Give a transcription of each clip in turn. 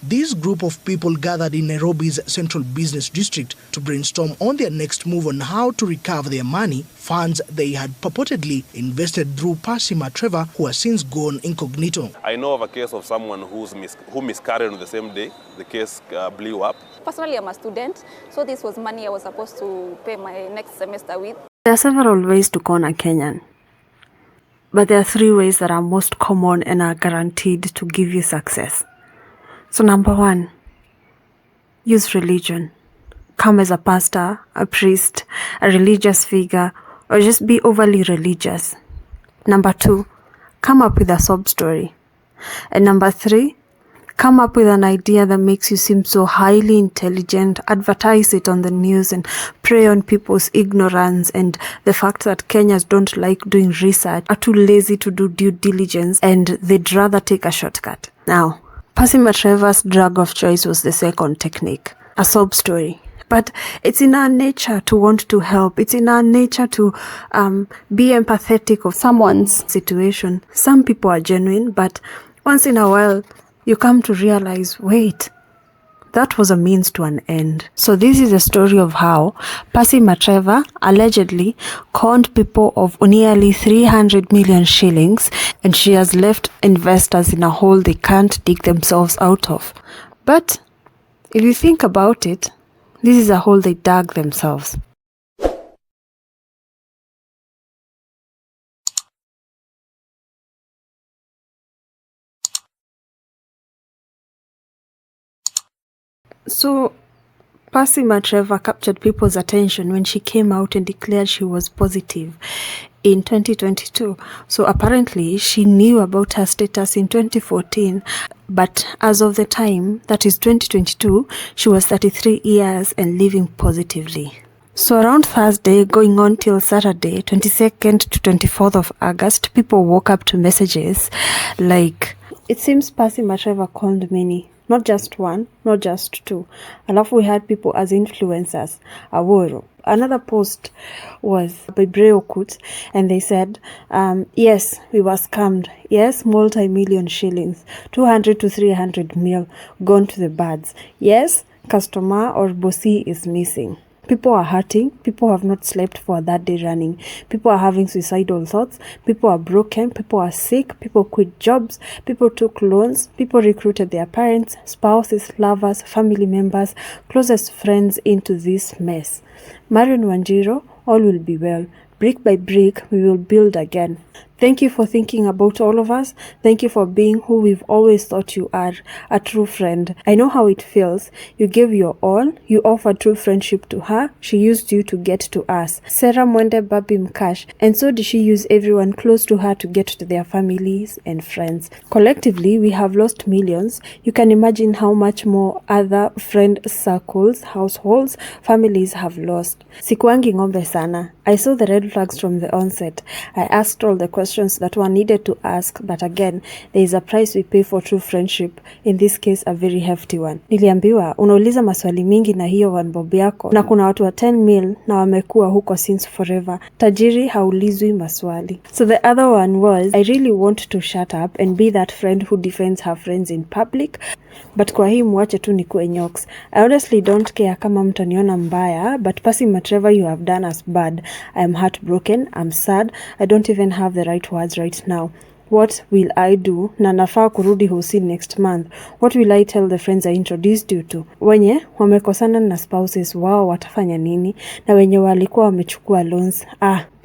This group of people gathered in Nairobi's Central Business District to brainstorm on their next move on how to recover their money, funds they had purportedly invested through Passy Travor, who has since gone incognito. I know of a case of someone who miscarried on the same day. The case blew up. Personally, I'm a student, so this was money I was supposed to pay my next semester with. There are several ways to con a Kenyan, but there are 3 ways that are most common and are guaranteed to give you success. So number 1, use religion. Come as a pastor, a priest, a religious figure, or just be overly religious. Number 2, come up with a sob story. And number 3, come up with an idea that makes you seem so highly intelligent, advertise it on the news and prey on people's ignorance and the fact that Kenyans don't like doing research, are too lazy to do due diligence, and they'd rather take a shortcut. Now, Passy Travor's drug of choice was the second technique, a sob story. But it's in our nature to want to help. It's in our nature to be empathetic of someone's situation. Some people are genuine, but once in a while, you come to realize, wait, that was a means to an end. So this is a story of how Passy Travor allegedly conned people of nearly 300 million shillings, and she has left investors in a hole they can't dig themselves out of. But if you think about it, this is a hole they dug themselves. So, Passy Travor captured people's attention when she came out and declared she was positive in 2022. So apparently, she knew about her status in 2014, but as of the time, that is 2022, she was 33 years and living positively. So around Thursday, going on till Saturday, 22nd to 24th of August, people woke up to messages like, it seems Passy Travor called many. Not just one, not just 2. Alafu we had people as influencers, Aworo. Another post was by Breokut, and they said, yes, we were scammed. Yes, multi-million shillings, 200 to 300 mil gone to the birds. Yes, customer or bossy is missing. People are hurting. People have not slept for that day running. People are having suicidal thoughts. People are broken. People are sick. People quit jobs. People took loans. People recruited their parents, spouses, lovers, family members, closest friends into this mess. Marion Wanjiro, all will be well. Brick by brick, we will build again. Thank you for thinking about all of us. Thank you for being who we've always thought you are, a true friend. I know how it feels. You gave your all. You offered true friendship to her. She used you to get to us. Sarah Mwende Babi Mkash. And so did she use everyone close to her to get to their families and friends. Collectively, we have lost millions. You can imagine how much more other friend circles, households, families have lost. Sikuangi ng'ombe sana. I saw the red flags from the onset. I asked all the questions that one needed to ask, but again, there is a price we pay for true friendship, in this case a very hefty one. Niliambiwa, unauliza maswali mingi na hiyo one bob yako, na kuna watu wa 10 mil na wamekuwa huko since forever. Tajiri haulizwi maswali. So the other one was, I really want to shut up and be that friend who defends her friends in public, but kwa hii mwache tu nikuwe nyoks. I honestly don't care kama mtaniona mbaya, but Passy Travor, you have done us bad. I am heartbroken, I'm sad, I don't even have the right words right now. What will I do? Na nafaa kurudi hosi next month. What will I tell the friends I introduced you to? Wenye wamekosana na spouses wao watafanya nini? Na wenye walikuwa wamechukua loans.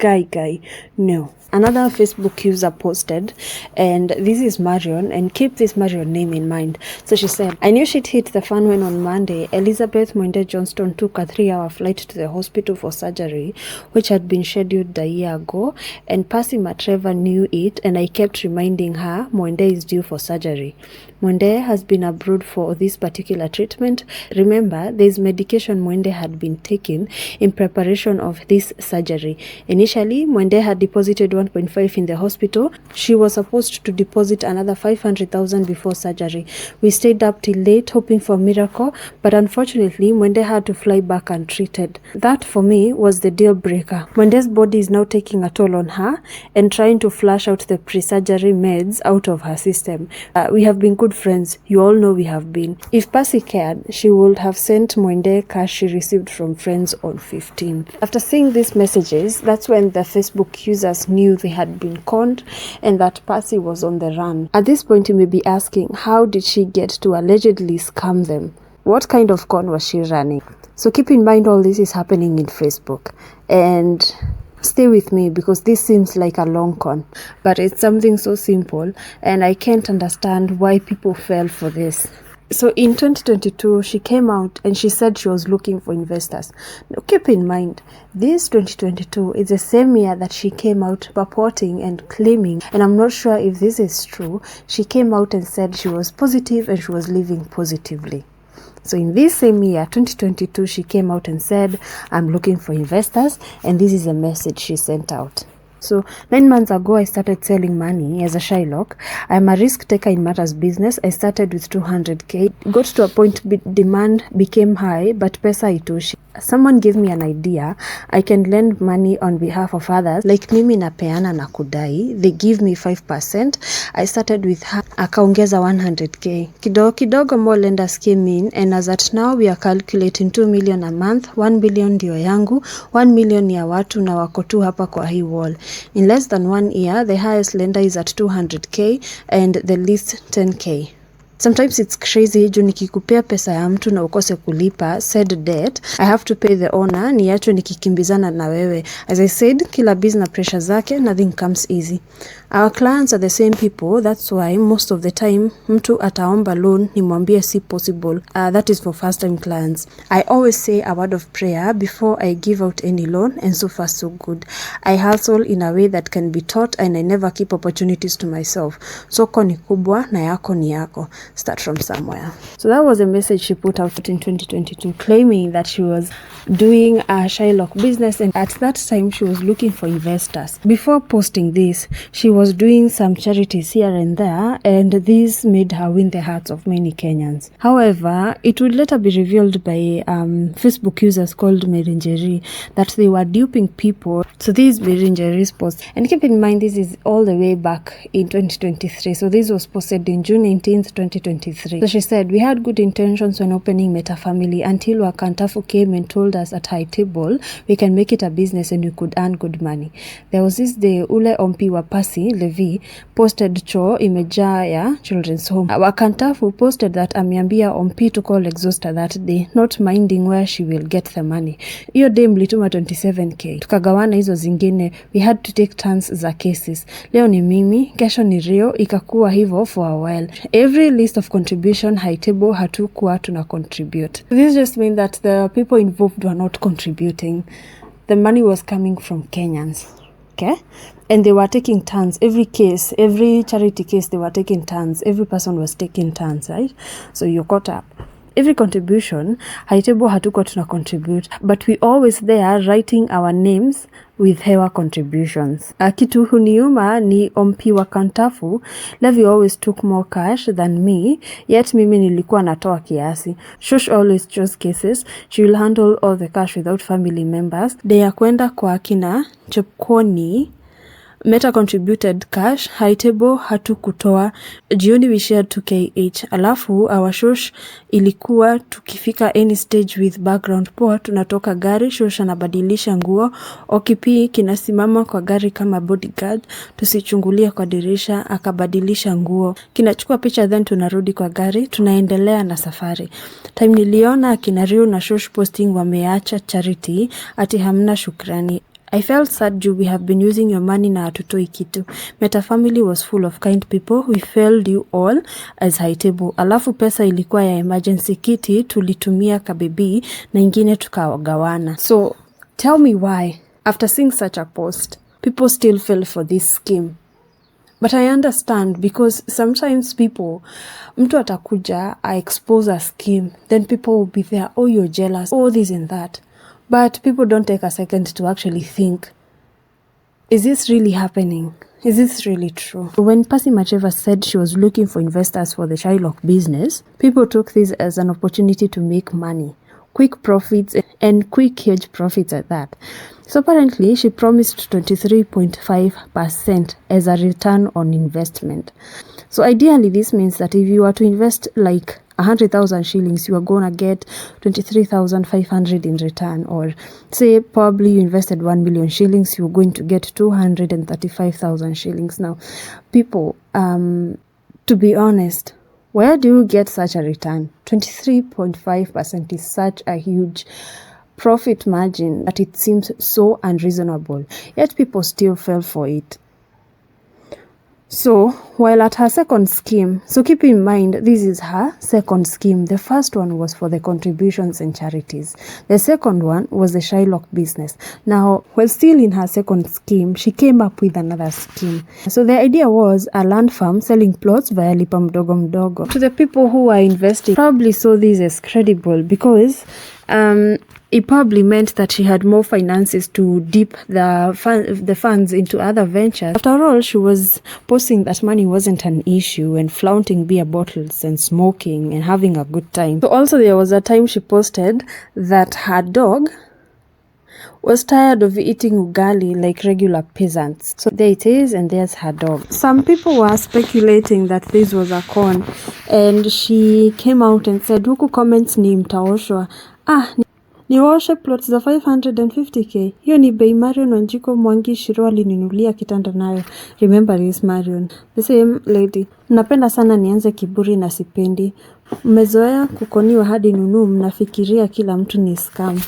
Guy, no. Another Facebook user posted, and this is Marion, and keep this Marion name in mind. So she said, I knew she'd hit the fan when on Monday, Elizabeth Mwende Johnston took a 3-hour flight to the hospital for surgery, which had been scheduled a year ago, and Passy Travor knew it, and I kept reminding her, Mwende is due for surgery. Mwende has been abroad for this particular treatment. Remember, there is medication Mwende had been taking in preparation of this surgery. Initially, Mwende had deposited 1.5 in the hospital. She was supposed to deposit another 500,000 before surgery. We stayed up till late hoping for a miracle, but unfortunately, Mwende had to fly back untreated. That, for me, was the deal breaker. Mwende's body is now taking a toll on her and trying to flush out the pre-surgery meds out of her system. We have been good good friends. You all know we have been. If Passy cared, she would have sent Mwende cash she received from friends on 15th. After seeing these messages, that's when the Facebook users knew they had been conned and that Passy was on the run. At this point, you may be asking, how did she get to allegedly scam them? What kind of con was she running? So keep in mind all this is happening in Facebook. And stay with me because this seems like a long con, but it's something so simple and I can't understand why people fell for this. So in 2022, she came out and she said she was looking for investors. Now keep in mind, this 2022 is the same year that she came out purporting and claiming, and I'm not sure if this is true, she came out and said she was positive and she was living positively. So in this same year, 2022, she came out and said, I'm looking for investors, and this is a message she sent out. So 9 months ago, I started selling money as a Shylock. I'm a risk taker in matters business. I started with 200k. Got to a point demand became high, but pesa itoshi. Someone gave me an idea. I can lend money on behalf of others. Like mimi napeana na kudai. They give me 5%. I started with her. Akaongeza 100k. Kidogo more lenders came in, and as at now we are calculating 2 million a month. 1 billion ndio yangu. 1 million ni ya watu na wako tu hapa kwa hii wall. In less than 1 year, the highest lender is at 200k and the least 10k. Sometimes it's crazy juu nikikupea pesa ya mtu na ukose kulipa said debt, I have to pay the owner, niachwe nikikimbizana na wewe. As I said, kila business pressure zake, nothing comes easy. Our clients are the same people, that's why most of the time mtu ataomba loan nimwambie si possible. That is for first time clients. I always say a word of prayer before I give out any loan, and so far so good. I hustle in a way that can be taught and I never keep opportunities to myself. Soko ni kubwa na yako ni yako. Start from somewhere. So that was a message she put out in 2022, claiming that she was doing a Shylock business, and at that time she was looking for investors. Before posting this, she was doing some charities here and there, and this made her win the hearts of many Kenyans. However, it would later be revealed by Facebook users called Merenjeri that they were duping people. So these Merenjeri's posts, and keep in mind this is all the way back in 2023. So this was posted in June 19th, 2023. So she said, we had good intentions when opening Meta Family until Wakantafu came and told us at high table we can make it a business and we could earn good money. There was this day ule ompi wa Passy Levi posted choo imejaa ya children's home. Wakantafu posted that ameambia ompi to call exhauster that day, not minding where she will get the money. Hiyo day mlituma 27k. Tukagawana hizo zingine, we had to take turns za cases. Leo ni mimi, kesho ni Rio, ikakuwa hivyo for a while. Every list of contribution high table hatukuwa tuna contribute. This just means that the people involved were not contributing. The money was coming from Kenyans. Okay? And they were taking turns. Every case, every charity case, they were taking turns. Every person was taking turns, right? So you caught up. Every contribution, high table hatukuwa tuna contribute, but we always there writing our names with hewa contributions. Kitu huniuma ni ompi Wakantafu, Levi always took more cash than me, yet mimi nilikuwa natoa kiasi. Shush always chose cases, she will handle all the cash without family members. Day ya kwenda kwa kina Chepkoni, Meta contributed cash, high table hatukutoa, jioni we shared 2k each. Alafu our shush ilikuwa tukifika any stage with background poa, tunatoka gari, shush anabadilisha nguo, okipi kinasimama kwa gari kama bodyguard, tusichungulia kwa dirisha, akabadilisha nguo, kinachukua picha then tunarudi kwa gari, tunaendelea na safari. Time niliona akina Rio na shush posting wameacha charity, ati hamna shukrani. I felt sad juu we have been using your money na hatutoi kitu. Meta Family was full of kind people. We failed you all as high table. Alafu pesa ilikuwa ya emergency kiti tulitumia kabebi na ingine tukagawana. So tell me why, after seeing such a post, people still fell for this scheme. But I understand because sometimes people, mtu atakuja, I expose a scheme, then people will be there, oh you're jealous, oh this and that. But people don't take a second to actually think, is this really happening? Is this really true? When Passy Trevor said she was looking for investors for the Shylock business, people took this as an opportunity to make money. Quick profits and quick huge profits at that. So apparently she promised 23.5% as a return on investment. So ideally, this means that if you are to invest like 100,000 shillings, you are gonna get 23,500 in return. Or say probably you invested 1 million shillings, you're going to get 235,000 shillings. Now, people, to be honest, where do you get such a return? 23.5% is such a huge profit margin that it seems so unreasonable, yet people still fell for it. So, while at her second scheme, so keep in mind, this is her second scheme. The first one was for the contributions and charities. The second one was the Shylock business. Now, while still in her second scheme, she came up with another scheme. So the idea was a land farm selling plots via lipa mdogo mdogo. To the people who are investing, probably saw this as credible because it probably meant that she had more finances to dip the funds into other ventures. After all, she was posting that money wasn't an issue and flaunting beer bottles and smoking and having a good time. So also there was a time she posted that her dog was tired of eating ugali like regular peasants. So there it is, and there's her dog. Some people were speculating that this was a con, and she came out and said, huku comments ni mtaoshwa. Niwaoshe plots za 550k. Hiyo ni bei Marion Wanjiko Mwangi Shiro alininulia kitanda nayo. Remember this Marion. The same lady. Mnapenda sana nianze kiburi na sipendi. Mmezoea kukoniwa hadi nunu, mnafikiria kila mtu ni scam.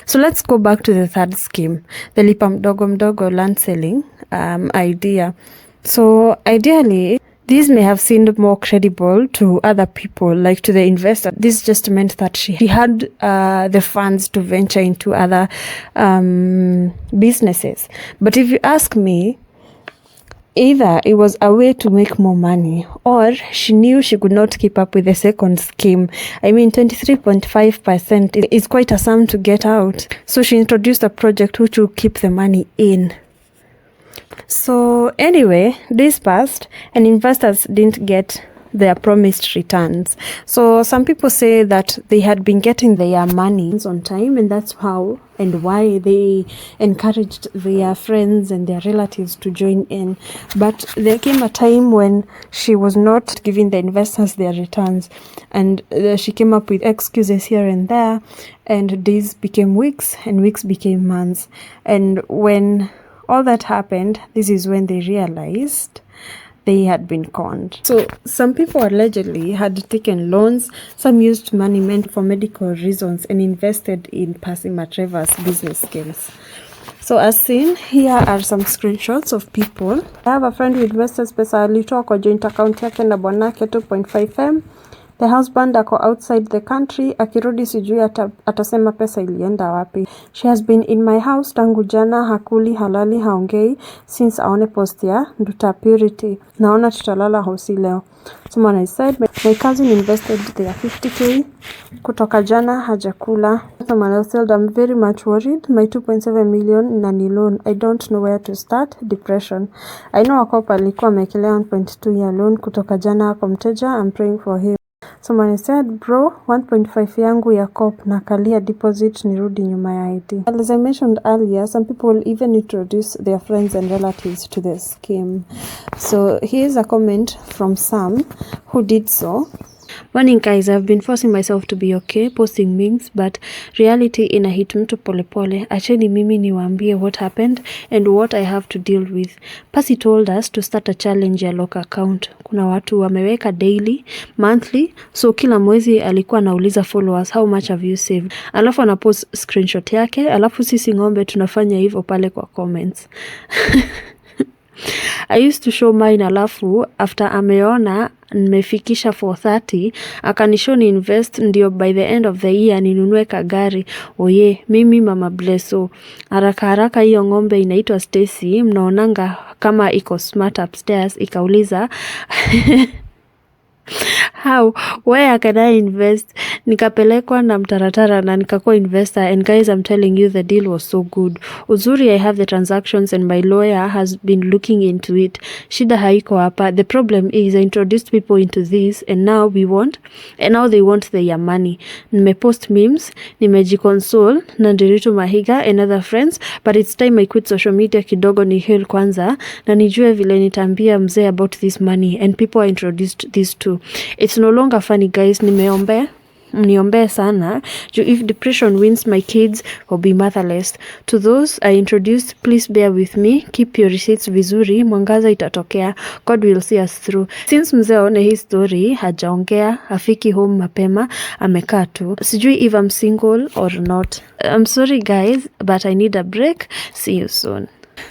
So let's go back to the third scheme. The lipa mdogo mdogo land selling idea. So ideally, this may have seemed more credible to other people, like to the investor. This just meant that she had the funds to venture into other businesses. But if you ask me, either it was a way to make more money, or she knew she could not keep up with the second scheme. I mean, 23.5% is quite a sum to get out. So she introduced a project which will keep the money in. So anyway, this passed and investors didn't get their promised returns. So some people say that they had been getting their money on time, and that's how and why they encouraged their friends and their relatives to join in. But there came a time when she was not giving the investors their returns, and she came up with excuses here and there, and days became weeks and weeks became months. And when all that happened, this is when they realized they had been conned. So some people allegedly had taken loans. Some used money meant for medical reasons and invested in Passy Travor's business schemes. So as seen, here are some screenshots of people. I have a friend who invested pesa alitoa kwa joint account yake na bwanake 2.5M. The husband ako outside the country, akirudi sijui atasema pesa ilienda wapi. She has been in my house tangu jana, hakuli halali haongei since aone post ya Nduta Purity. Naona tutalala hosi leo. Someone I said, my cousin invested their 50k. Kutoka jana hajakula. Someone else said, I'm very much worried. My 2.7 million nani loan. I don't know where to start. Depression. I know akopa alikuwa amekelea 1.2 ya loan. Kutoka jana ako mteja. I'm praying for him. Someone said, bro, 1.5 yangu ya cop na kalia deposit nirudi nyuma ya ID. As I mentioned earlier, some people even introduce their friends and relatives to the scheme. So here's a comment from Sam who did so. Morning guys, I've been forcing myself to be okay, posting memes, but reality inahit mtu pole pole. Acheni mimi niwaambie what happened and what I have to deal with. Passy told us to start a challenge ya lock account. Kuna watu wameweka daily, monthly, so kila mwezi alikuwa anauliza followers how much have you saved. Alafu anapost screenshot yake, alafu sisi ngombe tunafanya hivyo pale kwa comments. I used to show mine, alafu after ameona nimefikisha 430 akanishow ni invest ndio by the end of the year ninunue kagari. Oye, mimi mama Blesso. Haraka haraka hiyo ngombe inaitwa Stacy, mnaonanga kama iko smart upstairs, ikauliza how, where can I invest? nikapelekwa na mtaratara na nikakuwa investor, and guys, I'm telling you the deal was so good. Uzuri, I have the transactions and my lawyer has been looking into it. Shida haiko hapa. The problem is I introduced people into this and now they want their money. Nimepost memes, nimejiconsole na Ndiritu Mahiga and other friends, but it's time I quit social media kidogo ni heal kwanza na nijue vile nitambia mzee about this money, and people are introduced this too. It's no longer funny, guys. Mniombe sana. If depression wins, my kids will be motherless. To those I introduced, please bear with me. Keep your receipts vizuri. Mwangaza itatokea. God will see us through. Since mzee aone hii story, hajaongea, hafiki home mapema, amekaa tu. Sijui if I'm single or not. I'm sorry guys, but I need a break. See you soon.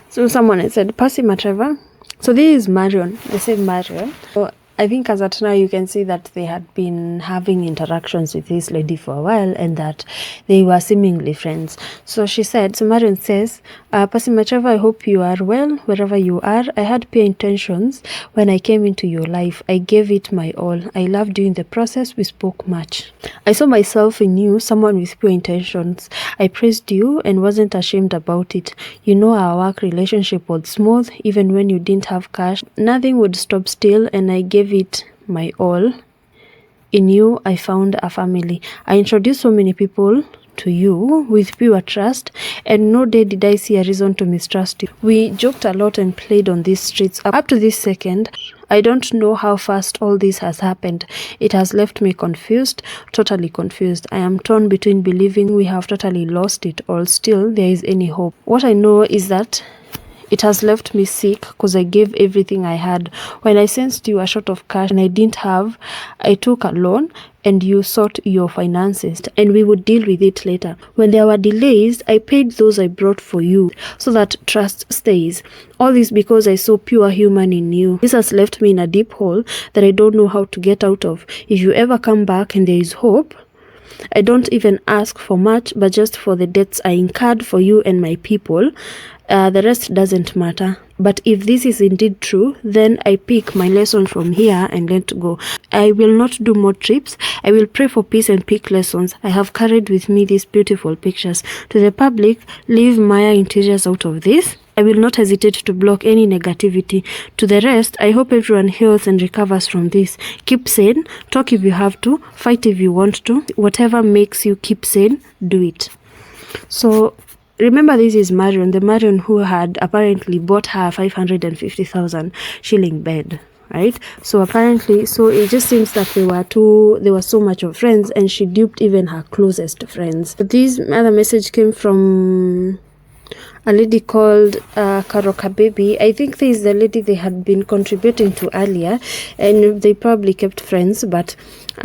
So someone had said, Passy Trevor. So this is Marion. They said Marion. So I think as at now you can see that they had been having interactions with this lady for a while and that they were seemingly friends. So she said, so Marion says, Passy Trevor, I hope you are well wherever you are. I had pure intentions when I came into your life. I gave it my all. I loved you in the process. We spoke much. I saw myself in you, someone with pure intentions. I praised you and wasn't ashamed about it. You know, our work relationship was smooth even when you didn't have cash. Nothing would stop still, and I gave it my all. In you, I found a family. I introduced so many people to you with pure trust, and no day did I see a reason to mistrust you. We joked a lot and played on these streets. Up to this second, I don't know how fast all this has happened. It has left me confused, totally confused. I am torn between believing we have totally lost it or still there is any hope. What I know is that it has left me sick because I gave everything I had. When I sensed you were short of cash and I didn't have, I took a loan and you sought your finances and we would deal with it later. When there were delays, I paid those I brought for you so that trust stays. All this because I saw pure human in you. This has left me in a deep hole that I don't know how to get out of. If you ever come back and there is hope, I don't even ask for much, but just for the debts I incurred for you and my people. The rest doesn't matter. But if this is indeed true, then I pick my lesson from here and let go. I will not do more trips. I will pray for peace and pick lessons. I have carried with me these beautiful pictures. To the public, leave Maya interiors out of this. I will not hesitate to block any negativity. To the rest, I hope everyone heals and recovers from this. Keep sane. Talk if you have to. Fight if you want to. Whatever makes you keep sane, do it. So remember, this is Marion, the Marion who had apparently bought her 550,000 shilling bed, right? So apparently, so it just seems that they were so much of friends, and she duped even her closest friends. This other message came from a lady called Karoka Baby. I think this is the lady they had been contributing to earlier, and they probably kept friends, but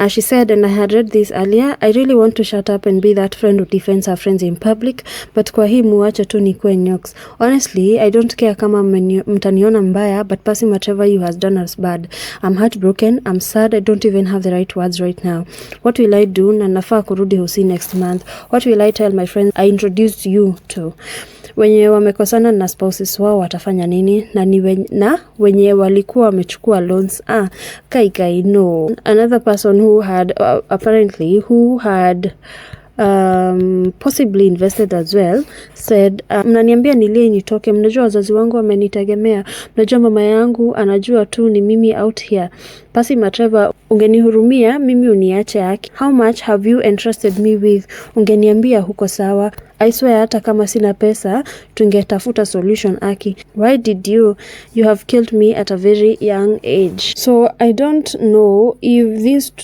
she said, and I had read this earlier, I really want to shut up and be that friend who defends her friends in public, but kwa hii muache tu nikuwe nyoks. Honestly, I don't care kama mtaniona mbaya, but Passy whatever you has done us bad. I'm heartbroken, I'm sad, I don't even have the right words right now. What will I do? Na nafaa kurudi Hosi next month. What will I tell my friends I introduced you to? Wenye wamekosana na spouses wao watafanya nini? Na wenye walikuwa wamechukua loans. Kai no. Another person who had possibly invested as well said, mnaniambia nilie nitoke, mnajua wazazi wangu wamenitegemea, mnajua mama yangu anajua tu ni mimi out here. Passy Trevor, ungenihurumia mimi uniache haki. How much have you entrusted me with? Ungeniambia huko sawa. I swear hata kama sina pesa tungetafuta solution aki. Why did you have killed me at a very young age? So I don't know if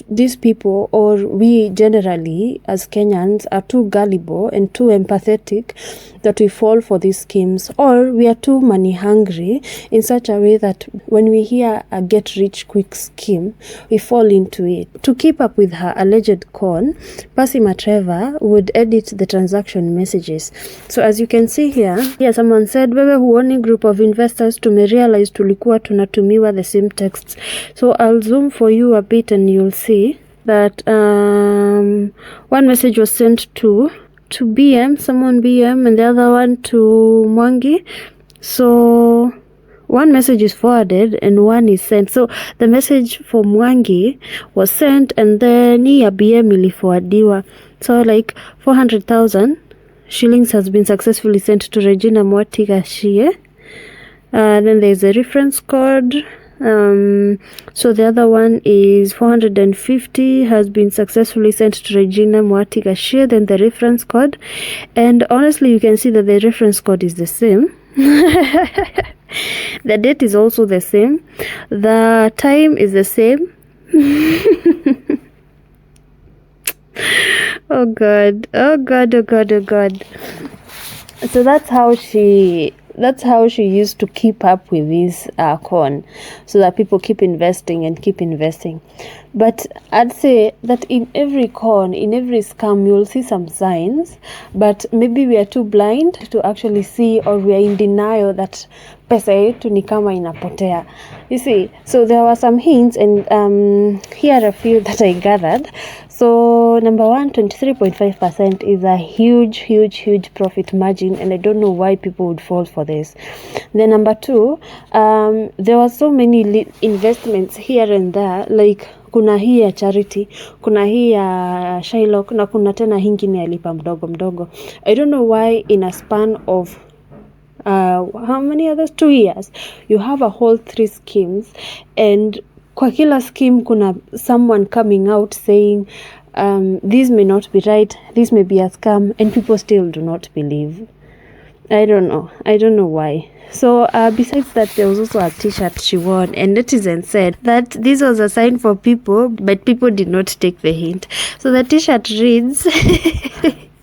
these people or we generally as Kenyans are too gullible and too empathetic that we fall for these schemes, or we are too money hungry in such a way that when we hear a get rich quick scheme, we fall into it. To keep up with her alleged con, Passy Trevor would edit the transaction messages. So as you can see here someone said, wewe huoni group of investors tumerealize tulikuwa tunatumiwa the same texts. So I'll zoom for you a bit and you'll see that one message was sent to BM, someone BM, and the other one to Mwangi. So one message is forwarded and one is sent. So the message from Mwangi was sent and then hii ya BM iliforwardiwa. So like 400,000 shillings has been successfully sent to Regina Mwati Gashie. Then there's a reference code. So the other one is 450 has been successfully sent to Regina Mwati Gashie. Then the reference code. And honestly, you can see that the reference code is the same. The date is also the same. The time is the same. Oh God, oh God, oh God, oh God. So that's how she used to keep up with this con, so that people keep investing and keep investing. But I'd say that in every con, in every scam, you'll see some signs, but maybe we are too blind to actually see, or we are in denial that pesa yetu ni kama inapotea. You see, so there were some hints, and here are a few that I gathered. So number one, 23.5% is a huge profit margin, and I don't know why people would fall for this. Then number two, there were so many investments here and there, like kuna hii ya charity, kuna hii ya Shylock, na kuna tena hingine ya lipa mdogo mdogo. I don't know why in a span of how many others, 2 years, you have a whole 3 schemes, and kwa kila scheme kuna someone coming out saying this may not be right, this may be a scam, and people still do not believe. I don't know why. So besides that, there was also a t-shirt she won, and netizens said that this was a sign for people, but people did not take the hint. So the t-shirt reads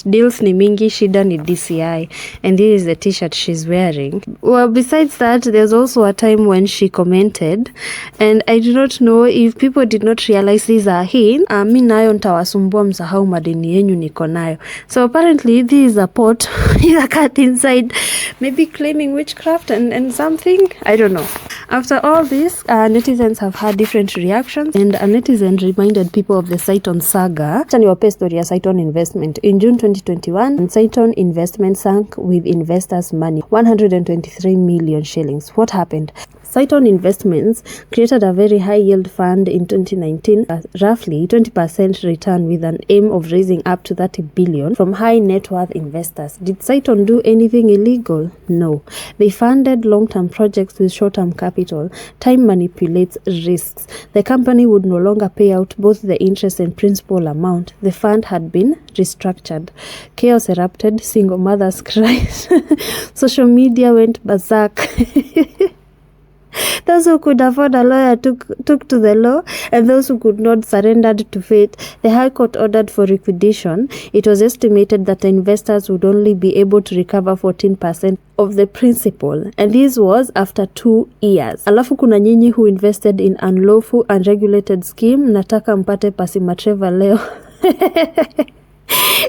deals ni mingi, shida ni DCI, and this is the t-shirt she's wearing. Well, besides that, there's also a time when she commented, and I do not know if people did not realize these are him. Mi nayo ntawasumbua msahau madeni yenyu niko nayo. So apparently this is a pot with a cat inside, maybe claiming witchcraft and something, I don't know. After all this, netizens have had different reactions, and a netizen reminded people of the Saiton saga. Acha niwape story ya Saiton Investment. In June 2021, Saiton Investment sank with investors' money, 123 million shillings. What happened? Saiton Investments created a very high yield fund in 2019, roughly 20% return, with an aim of raising up to 30 billion from high net worth investors. Did Saiton do anything illegal? No. They funded long-term projects with short-term capital. Time manipulates risks. The company would no longer pay out both the interest and principal amount. The fund had been restructured. Chaos erupted. Single mothers cried. Social media went berserk. Those who could afford a lawyer took to the law, and those who could not surrendered to fate. The High Court ordered for liquidation. It was estimated that the investors would only be able to recover 14% of the principal, and this was after 2 years. Alafu kuna nyinyi who invested in unlawful, unregulated scheme, nataka mpate Passy Travor leo.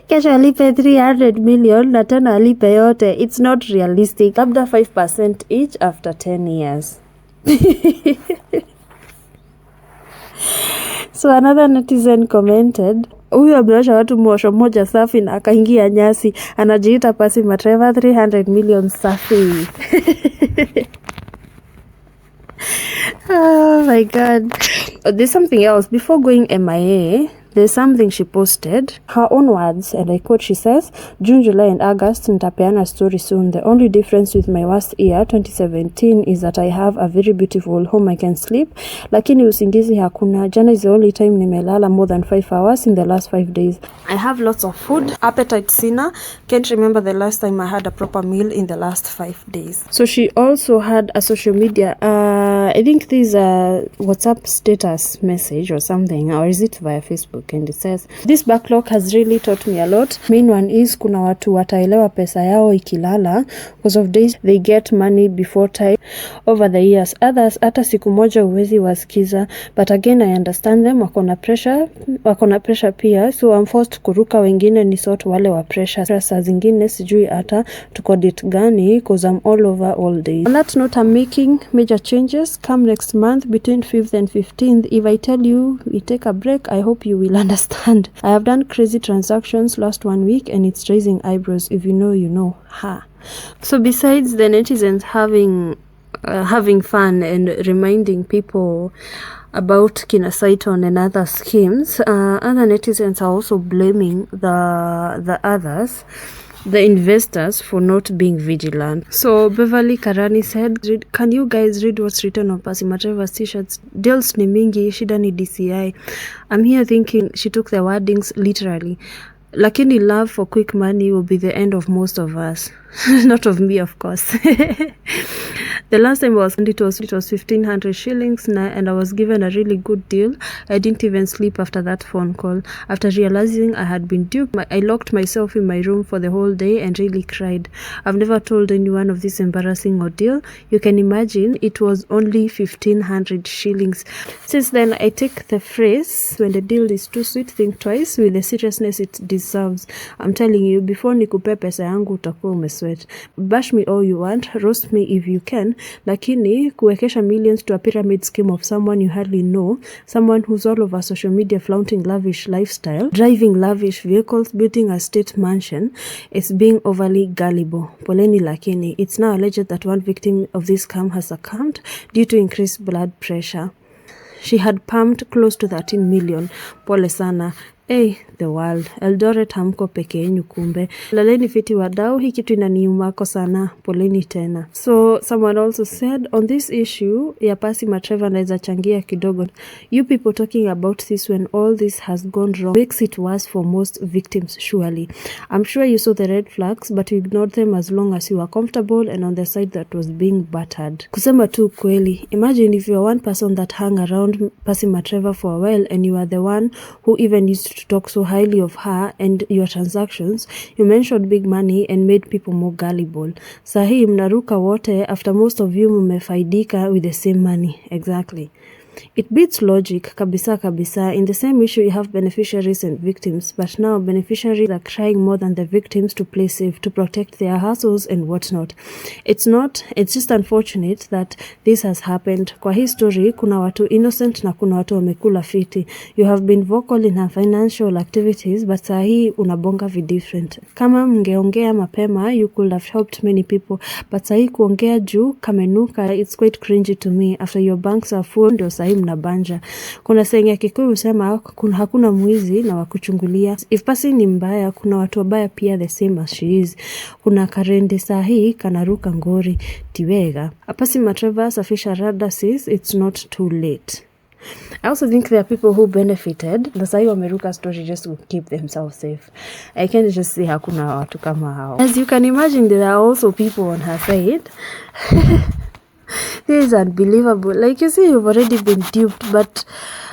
Kesho alipe 300 million na tena alipe yote. It's not realistic. Labda 5% each after 10 years. So another netizen commented, huyu ameosha watu mwosho moja safi na akaingia nyasi, anajiita Passy Travor, 300 million safi. Oh my God. There's something else. Before going MIA, there's something she posted. Her own words, and I quote, she says, June, July and August, nitapeana story soon. The only difference with my worst year, 2017, is that I have a very beautiful home I can sleep. Lakini usingizi hakuna. Jana is the only time nimelala more than 5 hours in the last 5 days. I have lots of food. Appetite sina. Can't remember the last time I had a proper meal in the last 5 days. So she also had a social media, I think this is a WhatsApp status message or something, or is it via Facebook? And it says, this backlog has really taught me a lot. Main one is kuna watu wataelewa pesa yao ikilala because of days they get money before time over the years. Others hata siku moja uwezi wasikiza, but again I understand them, wakona pressure pia, so I'm forced kuruka wengine ni sort wale wa pressure. Saa zingine sijui hata tuko date gani because I'm all over all day. On that note, I'm making major changes come next month between 5th and 15th. If I tell you we take a break, I hope you will understand. I have done crazy transactions last 1 week and it's raising eyebrows. If you know, you know. Ha. So besides the netizens having having fun and reminding people about Kina Saiton and other schemes, other netizens are also blaming the others, the investors, for not being vigilant. So Beverly Karani said, can you guys read what's written on Passy Matreva's t-shirts? Deals ni mingi, shida ni DCI. I'm here thinking she took the wordings literally. Lakini love for quick money will be the end of most of us. Not of me, of course. The last time it was 1,500 shillings and I was given a really good deal. I didn't even sleep after that phone call. After realizing I had been duped, I locked myself in my room for the whole day and really cried. I've never told anyone of this embarrassing ordeal. You can imagine it was only 1,500 shillings. Since then, I take the phrase, when the deal is too sweet, think twice, with the seriousness it deserves. I'm telling you, before nikupe pesa yangu utakuwa umesweat. Bash me all you want, roast me if you can, lakini kuwekesha millions to a pyramid scheme of someone you hardly know, someone who's all over social media flaunting lavish lifestyle, driving lavish vehicles, building a state mansion, is being overly gullible. Poleni lakini, it's now alleged that one victim of this scam has succumbed due to increased blood pressure. She had pumped close to 13 million. Pole sana. Hey, the world. Eldoret hamko peke yenyu kumbe. Laleni fiti wadau, hii kitu inaniumako sana. Poleni tena. So, someone also said, on this issue, ya Passy Matreva naeza changia kidogo. You people talking about this when all this has gone wrong makes it worse for most victims, surely. I'm sure you saw the red flags, but you ignored them as long as you were comfortable and on the side that was being battered. Kusema tu kweli. Imagine if you're one person that hung around Passy Matreva for a while and you are the one who even used to talk so highly of her and your transactions. You mentioned big money and made people more gullible. Sahi mnaruka wote after most of you mumefaidika with the same money. Exactly. It beats logic, kabisa kabisa. In the same issue, you have beneficiaries and victims, but now beneficiaries are crying more than the victims to play safe, to protect their hustles and whatnot. It's just unfortunate that this has happened. Kwa history, kuna watu innocent na kuna watu wamekula fiti. You have been vocal in her financial activities, but sahi unabonga different. Kama mngeongea mapema, you could have helped many people, but sahi kuongea juu kamenuka, it's quite cringy to me. After your banks are full, ndio sahi mnabanja. Kuna saying ya Kikuyu husema hakuna mwizi na wakuchungulia. If Passy ni mbaya, kuna watu wabaya pia the same as she is. Kuna karende sahi kanaruka ngori tiwega. Passy Matreva safisha rada says it's not too late. I also think there are people who benefited. The sahi wameruka story just to keep themselves safe. I can't just say hakuna watu kama hao. As you can imagine, there are also people on her side. This is unbelievable. Like, you see, you've already been duped, but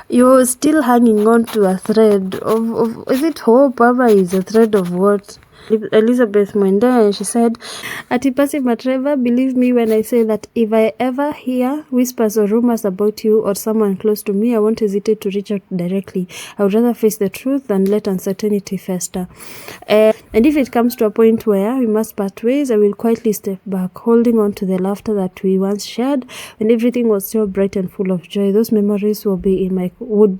you're still hanging on to a thread of is it hope? Ama is a thread of what? Elizabeth Mwende, she said, Ati Passy Matreva, believe me when I say that if I ever hear whispers or rumors about you or someone close to me, I won't hesitate to reach out directly. I would rather face the truth than let uncertainty fester. And if it comes to a point where we must part ways, I will quietly step back, holding on to the laughter that we once shared when everything was so bright and full of joy. Those memories would be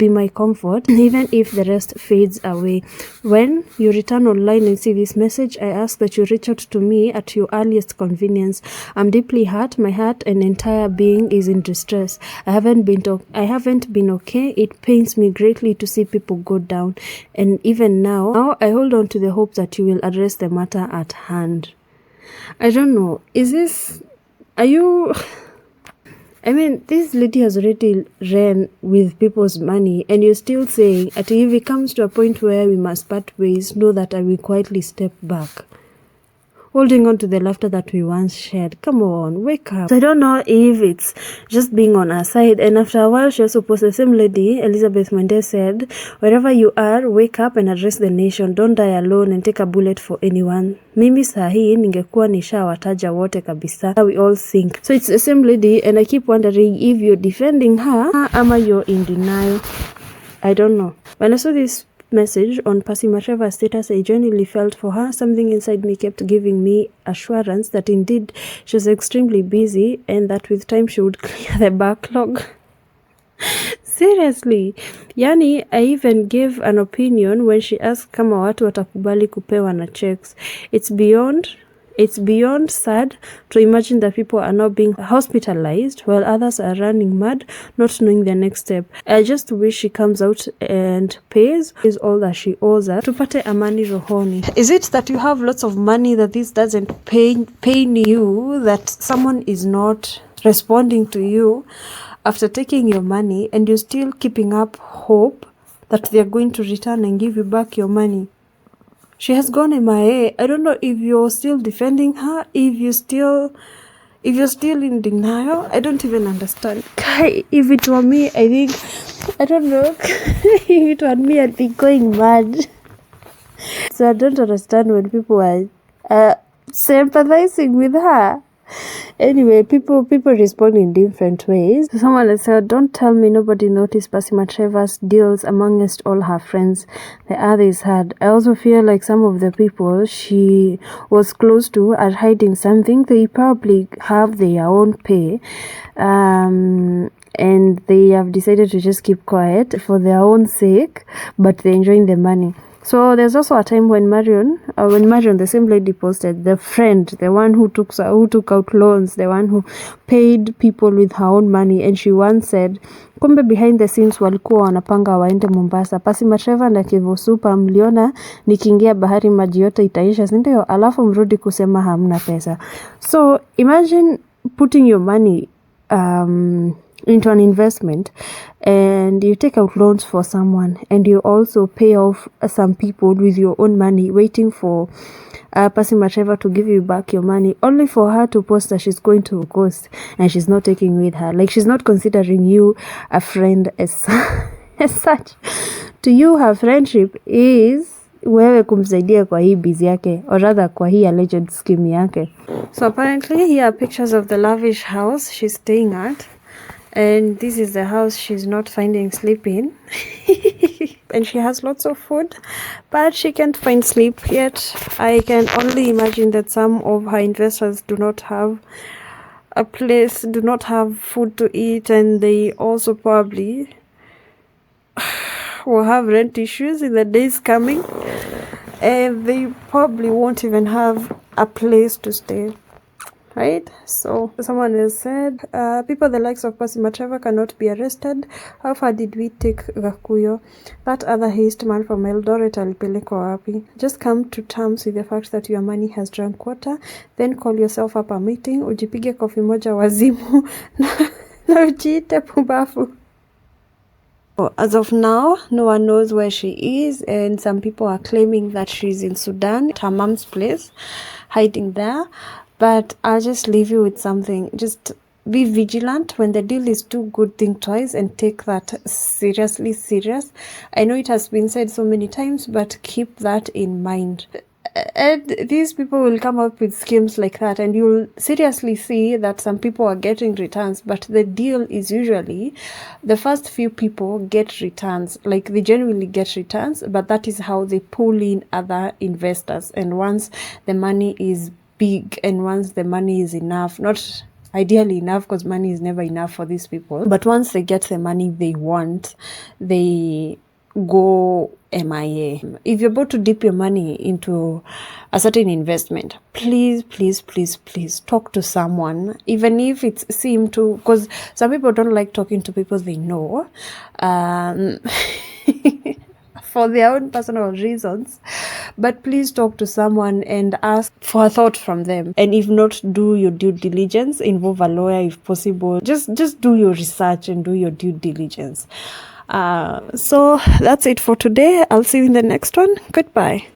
my comfort, even if the rest fades away. When you return online and see this message, I ask that you reach out to me at your earliest convenience. I'm deeply hurt. My heart and entire being is in distress. I haven't been okay. It pains me greatly to see people go down. And even now I hold on to the hope that you will address the matter at hand. I don't know. I mean, this lady has already ran with people's money and you're still saying that if it comes to a point where we must part ways, know that I will quietly step back. Holding on to the laughter that we once shared. Come on, wake up. So I don't know if it's just being on her side. And after a while, she also posted, the same lady, Elizabeth Mwende, said, wherever you are, wake up and address the nation. Don't die alone and take a bullet for anyone. Mimi sahi ningekuwa nishawataja wote kabisa. We all think. So it's the same lady and I keep wondering if you're defending her ama you're in denial. I don't know. When I saw this message on Passy Matreva's status, I genuinely felt for her. Something inside me kept giving me assurance that indeed she was extremely busy and that with time she would clear the backlog. Seriously. Yani, I even gave an opinion when she asked kama watu watakubali kupewa na checks. It's beyond It's beyond sad to imagine that people are now being hospitalized while others are running mad, not knowing their next step. I just wish she comes out and pays is all that she owes us. Tupate amani rohoni. Is it that you have lots of money that this doesn't pain you, that someone is not responding to you after taking your money and you're still keeping up hope that they're going to return and give you back your money? She has gone MIA. I don't know if you're still defending her, if you're still in denial. I don't even understand. If it were me, I think, I don't know. If it were me, I'd be going mad. So I don't understand when people are sympathizing with her. Anyway, people respond in different ways. Someone has said, don't tell me nobody noticed Passy Trevor's deals amongst all her friends. The others had. I also feel like some of the people she was close to are hiding something. They probably have their own pay. And they have decided to just keep quiet for their own sake, but they're enjoying the money. So there's also a time when Marion, the same lady posted, the friend, the one who took out loans, the one who paid people with her own money, and she once said, kumbe behind the scenes walikuwa wanapanga waende Mombasa. Passy Trevor na Kevo Super mliona nikiingia bahari maji yote itaisha, sindio? Alafu mrudi kusema hamna pesa. So imagine putting your money into an investment and you take out loans for someone and you also pay off some people with your own money, waiting for Passy Trevor to give you back your money, only for her to post that she's going to ghost and she's not taking with her. Like, she's not considering you a friend as such. To you, her friendship is wewe kumsaidia kwa hii busy yake, or rather kwa hii alleged scheme yake. So apparently here are pictures of the lavish house she's staying at. And this is the house she's not finding sleep in. And she has lots of food, but she can't find sleep yet. I can only imagine that some of her investors do not have a place, do not have food to eat, and they also probably will have rent issues in the days coming. And they probably won't even have a place to stay. Right? So someone has said, people the likes of Passy Trevor cannot be arrested. How far did we take Gakuyo? That other haste man from Eldoret alipelekwa wapi? Just come to terms with the fact that your money has drunk water, then call yourself up a meeting, ujipige kofi moja wazimu, na ujiite pumbafu. As of now, no one knows where she is, and some people are claiming that she's in Sudan, at her mom's place, hiding there. But I'll just leave you with something. Just be vigilant. When the deal is too good, think twice and take that seriously serious. I know it has been said so many times, but keep that in mind. And these people will come up with schemes like that, and you'll seriously see that some people are getting returns, but the deal is usually the first few people get returns. Like, they genuinely get returns, but that is how they pull in other investors. And once the money is big and once the money is enough, not ideally enough, because money is never enough for these people, but once they get the money they want, they go MIA. If you're about to dip your money into a certain investment, please talk to someone, even if it's seem to, because some people don't like talking to people they know, for their own personal reasons. But please talk to someone and ask for a thought from them. And if not, do your due diligence. Involve a lawyer if possible. Just do your research and do your due diligence. So that's it for today. I'll see you in the next one. Goodbye.